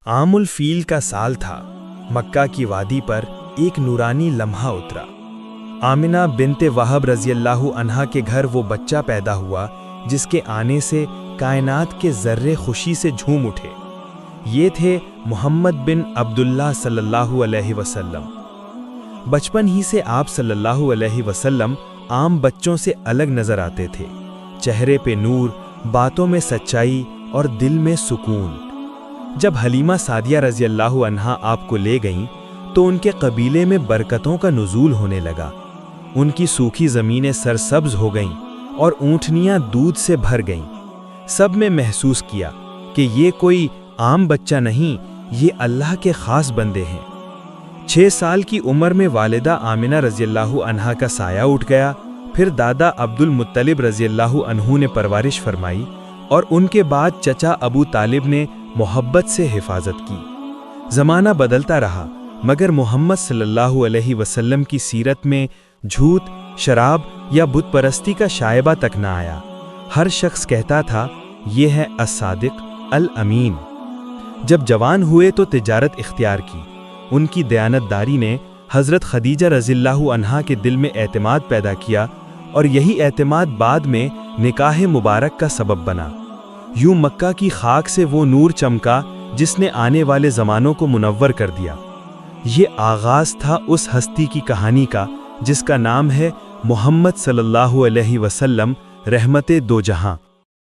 عام الفیل کا سال تھا۔ مکہ کی وادی پر ایک نورانی لمحہ اترا۔ آمنہ بنت وہب رضی اللہ عنہا کے گھر وہ بچہ پیدا ہوا جس کے آنے سے کائنات کے ذرے خوشی سے جھوم اٹھے۔ یہ تھے محمد بن عبداللہ صلی اللہ علیہ وسلم۔ بچپن ہی سے آپ صلی اللہ علیہ وسلم عام بچوں سے الگ نظر آتے تھے۔ چہرے پہ نور، باتوں میں سچائی اور دل میں سکون۔ جب حلیمہ سعدیہ رضی اللہ عنہا آپ کو لے گئیں تو ان کے قبیلے میں برکتوں کا نزول ہونے لگا۔ ان کی سوکھی زمینیں سرسبز ہو گئیں اور اونٹنیاں دودھ سے بھر گئیں۔ سب نے محسوس کیا کہ یہ کوئی عام بچہ نہیں، یہ اللہ کے خاص بندے ہیں۔ 6 سال کی عمر میں والدہ آمنہ رضی اللہ عنہا کا سایہ اٹھ گیا۔ پھر دادا عبد المطلب رضی اللہ عنہ نے پرورش فرمائی اور ان کے بعد چچا ابو طالب نے محبت سے حفاظت کی۔ زمانہ بدلتا رہا مگر محمد صلی اللہ علیہ وسلم کی سیرت میں جھوٹ، شراب یا بت پرستی کا شائبہ تک نہ آیا۔ ہر شخص کہتا تھا یہ ہے الصادق الامین۔ جب جوان ہوئے تو تجارت اختیار کی۔ ان کی دیانت داری نے حضرت خدیجہ رضی اللہ عنہا کے دل میں اعتماد پیدا کیا اور یہی اعتماد بعد میں نکاح مبارک کا سبب بنا۔ یوں مکہ کی خاک سے وہ نور چمکا جس نے آنے والے زمانوں کو منور کر دیا۔ یہ آغاز تھا اس ہستی کی کہانی کا جس کا نام ہے محمد صلی اللہ علیہ وسلم، رحمت دو جہاں۔